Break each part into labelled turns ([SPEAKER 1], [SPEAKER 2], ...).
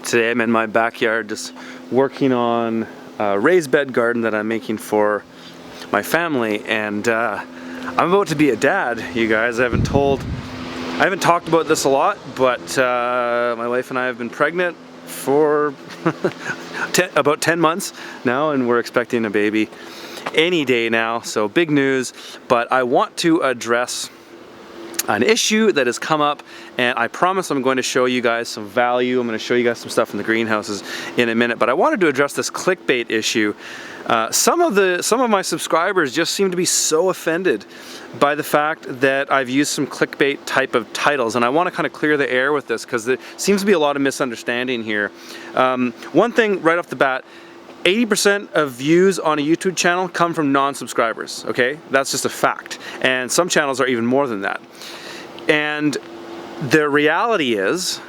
[SPEAKER 1] Today I'm in my backyard just working on a raised bed garden that I'm making for my family, and I'm about to be a dad, you guys. I haven't talked about this a lot, but my wife and I have been pregnant for about 10 months now, and we're expecting a baby any day now, so big news. But I want to address an issue that has come up, and I promise I'm going to show you guys some value. I'm going to show you guys some stuff in the greenhouses in a minute, but I wanted to address this clickbait issue. Some of my subscribers just seem to be so offended by the fact that I've used some clickbait type of titles, and I want to kind of clear the air with this because there seems to be a lot of misunderstanding here. One thing right off the bat, 80% of views on a YouTube channel come from non-subscribers, okay? That's just a fact. And some channels are even more than that. And the reality is,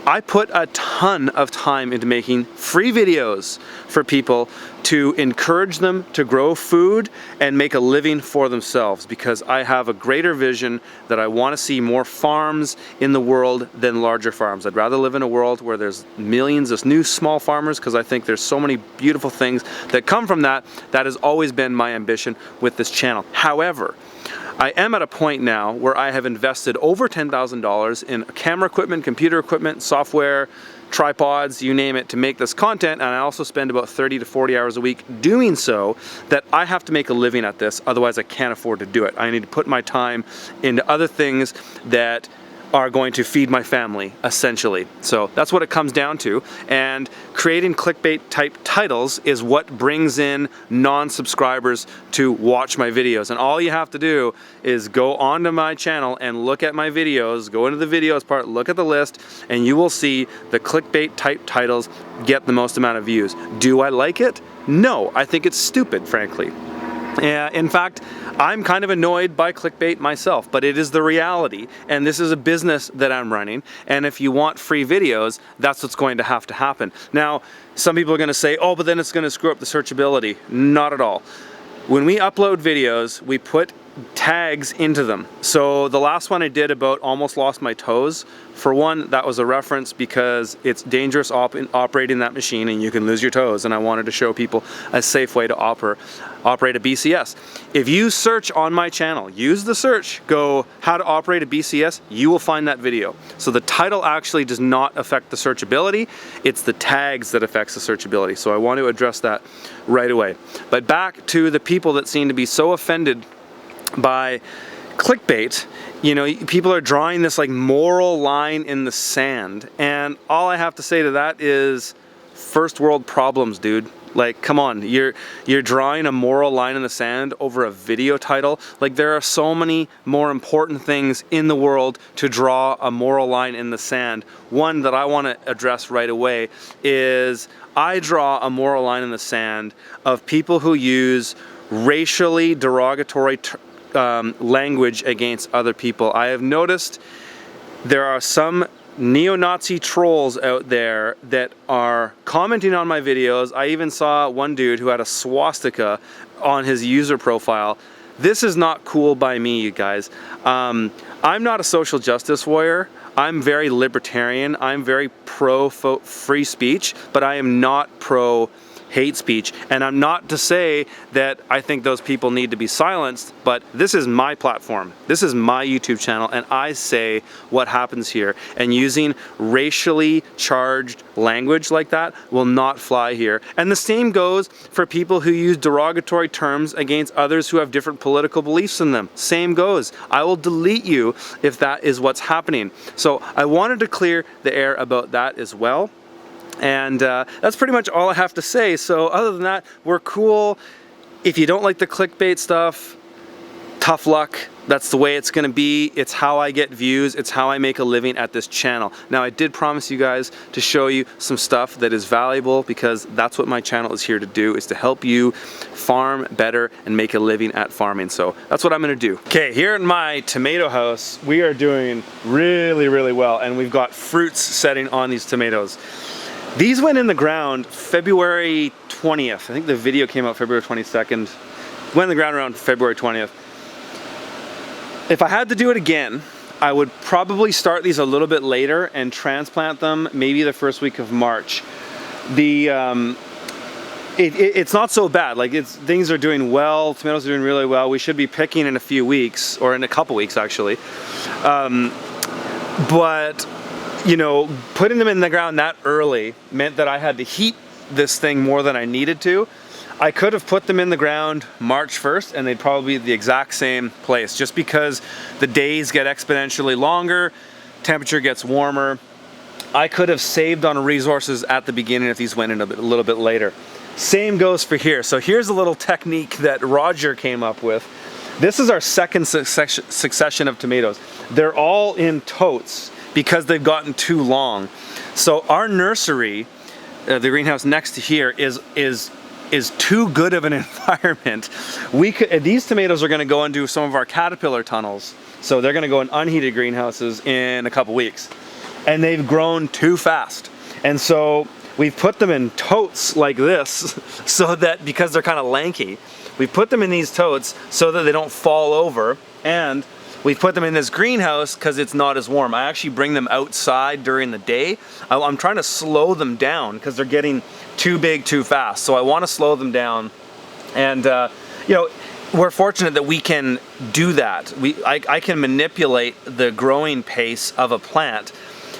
[SPEAKER 1] I put a ton of time into making free videos for people to encourage them to grow food and make a living for themselves, because I have a greater vision that I want to see more farms in the world than larger farms. I'd rather live in a world where there's millions of new small farmers, because I think there's so many beautiful things that come from that. That has always been my ambition with this channel. However, I am at a point now where I have invested over $10,000 in camera equipment, computer equipment, software, tripods, you name it, to make this content, and I also spend about 30 to 40 hours a week doing so, that I have to make a living at this, otherwise I can't afford to do it. I need to put my time into other things that are going to feed my family, essentially. So that's what it comes down to, and creating clickbait type titles is what brings in non-subscribers to watch my videos. And all you have to do is go onto my channel and look at my videos, go into the videos part, look at the list, and you will see the clickbait type titles get the most amount of views. Do I like it? No, I think it's stupid, frankly. In fact, I'm kind of annoyed by clickbait myself, but it is the reality, and this is a business that I'm running, and if you want free videos, that's what's going to have to happen. Now, some people are going to say, oh, but then it's going to screw up the searchability. Not at all. When we upload videos, we put tags into them. So the last one I did about almost lost my toes, for one, that was a reference because it's dangerous operating that machine and you can lose your toes, and I wanted to show people a safe way to operate a BCS. If you search on my channel, use the search, go how to operate a BCS, you will find that video. So the title actually does not affect the searchability, it's the tags that affects the searchability. So I want to address that right away. But back to the people that seem to be so offended by clickbait. You know, people are drawing this like moral line in the sand, and all I have to say to that is first world problems, dude. Like, come on, you're drawing a moral line in the sand over a video title. Like, there are so many more important things in the world to draw a moral line in the sand. One that I want to address right away is I draw a moral line in the sand of people who use racially derogatory language against other people. I have noticed there are some neo-Nazi trolls out there that are commenting on my videos. I even saw one dude who had a swastika on his user profile. This is not cool by me, you guys. I'm not a social justice warrior. I'm very libertarian. I'm very pro free speech, but I am not pro hate speech. And I'm not to say that I think those people need to be silenced, but this is my platform. This is my YouTube channel, and I say what happens here. And using racially charged language like that will not fly here. And the same goes for people who use derogatory terms against others who have different political beliefs than them. Same goes. I will delete you if that is what's happening. So I wanted to clear the air about that as well. And that's pretty much all I have to say. So other than that, we're cool. If you don't like the clickbait stuff, tough luck. That's the way it's going to be. It's how I get views. It's how I make a living at this channel. Now, I did promise you guys to show you some stuff that is valuable, because that's what my channel is here to do, is to help you farm better and make a living at farming. So that's what I'm going to do. Okay, here in my tomato house, we are doing really, really well, and we've got fruits setting on these tomatoes. These went in the ground February 20th. I think the video came out February 22nd. Went in the ground around February 20th. If I had to do it again, I would probably start these a little bit later and transplant them maybe the first week of March. It's not so bad. Like, things are doing well. Tomatoes are doing really well. We should be picking in a few weeks, or in a couple weeks actually. But you know, putting them in the ground that early meant that I had to heat this thing more than I needed to. I could have put them in the ground March 1st and they'd probably be the exact same place, just because the days get exponentially longer, temperature gets warmer. I could have saved on resources at the beginning if these went in a little bit later. Same goes for here. So here's a little technique that Roger came up with. This is our second succession of tomatoes. They're all in totes because they've gotten too long. So our nursery, the greenhouse next to here, is too good of an environment. These tomatoes are going to go into some of our caterpillar tunnels. So they're going to go in unheated greenhouses in a couple weeks. And they've grown too fast. And so we've put them in totes like this, so that, because they're kind of lanky, we put them in these totes so that they don't fall over, and we put them in this greenhouse because it's not as warm. I actually bring them outside during the day. I'm trying to slow them down because they're getting too big too fast. So I want to slow them down. And you know, we're fortunate that we can do that. I can manipulate the growing pace of a plant.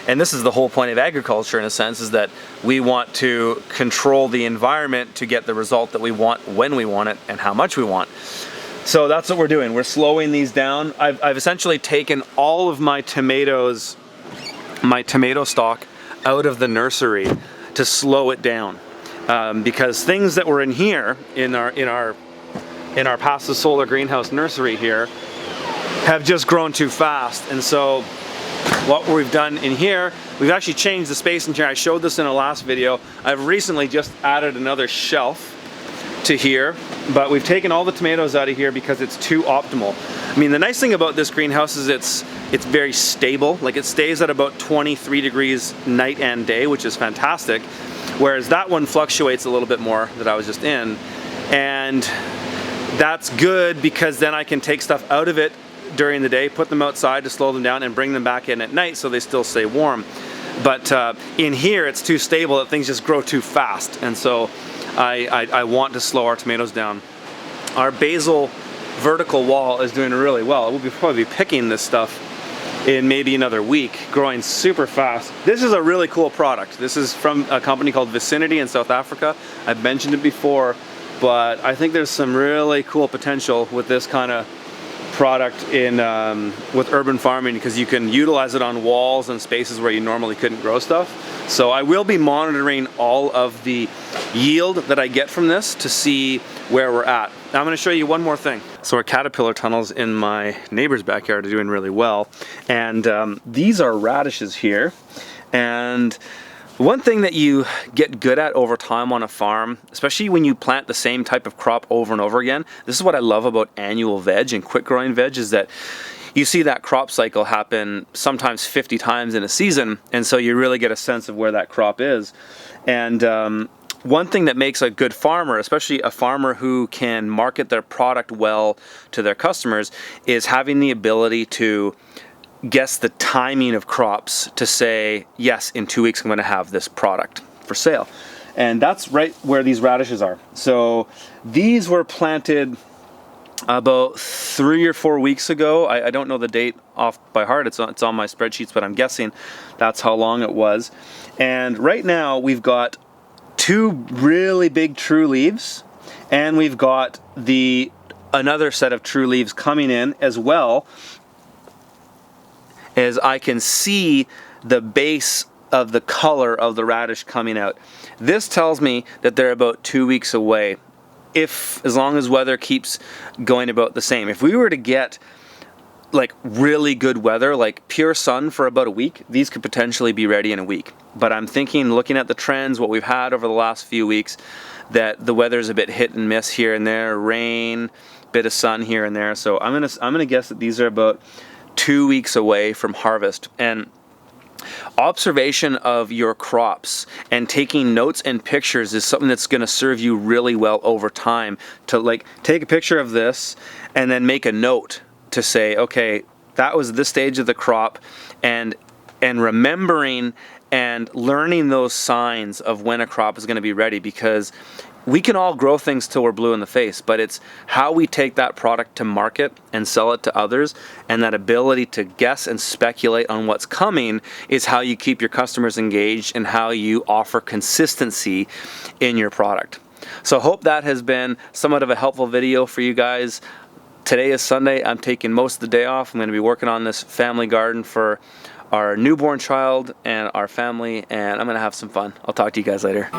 [SPEAKER 1] And this is the whole point of agriculture, in a sense, is that we want to control the environment to get the result that we want, when we want it, and how much we want. So that's what we're doing. We're slowing these down. I've essentially taken all of my tomatoes, my tomato stock, out of the nursery to slow it down, because things that were in here in our passive solar greenhouse nursery here have just grown too fast. And so what we've done in here, we've actually changed the space in here. I showed this in a last video. I've recently just added another shelf to here, but we've taken all the tomatoes out of here because it's too optimal. I mean, the nice thing about this greenhouse is it's very stable. Like, it stays at about 23 degrees night and day, which is fantastic. Whereas that one fluctuates a little bit more, that I was just in. And that's good because then I can take stuff out of it during the day, put them outside to slow them down, and bring them back in at night so they still stay warm. But in here, it's too stable that things just grow too fast. And so I want to slow our tomatoes down. Our basil vertical wall is doing really well. We'll probably be picking this stuff in maybe another week, growing super fast. This is a really cool product. This is from a company called Vicinity in South Africa. I've mentioned it before, but I think there's some really cool potential with this kind of product in with urban farming, because you can utilize it on walls and spaces where you normally couldn't grow stuff. So I will be monitoring all of the yield that I get from this to see where we're at. Now I'm going to show you one more thing. So our caterpillar tunnels in my neighbor's backyard are doing really well, and these are radishes here. And one thing that you get good at over time on a farm, especially when you plant the same type of crop over and over again, this is what I love about annual veg and quick growing veg, is that you see that crop cycle happen sometimes 50 times in a season, and so you really get a sense of where that crop is. And one thing that makes a good farmer, especially a farmer who can market their product well to their customers, is having the ability to guess the timing of crops to say, yes, in 2 weeks I'm going to have this product for sale. And that's right where these radishes are. So these were planted about 3 or 4 weeks ago. I don't know the date off by heart. It's on my spreadsheets, but I'm guessing that's how long it was. And right now we've got 2 really big true leaves, and we've got another set of true leaves coming in, as well as I can see the base of the color of the radish coming out. This tells me that they're about 2 weeks away, as long as weather keeps going about the same. If we were to get like really good weather, like pure sun for about a week, these could potentially be ready in a week. But I'm thinking, looking at the trends, what we've had over the last few weeks, that the weather's a bit hit and miss here and there, rain, bit of sun here and there. So I'm gonna guess that these are about 2 weeks away from harvest. And observation of your crops and taking notes and pictures is something that's going to serve you really well over time. To like take a picture of this and then make a note to say, okay, that was this stage of the crop, and remembering and learning those signs of when a crop is going to be ready, because we can all grow things till we're blue in the face, but it's how we take that product to market and sell it to others, and that ability to guess and speculate on what's coming is how you keep your customers engaged and how you offer consistency in your product. So I hope that has been somewhat of a helpful video for you guys. Today is Sunday. I'm taking most of the day off. I'm going to be working on this family garden for our newborn child and our family, and I'm going to have some fun. I'll talk to you guys later.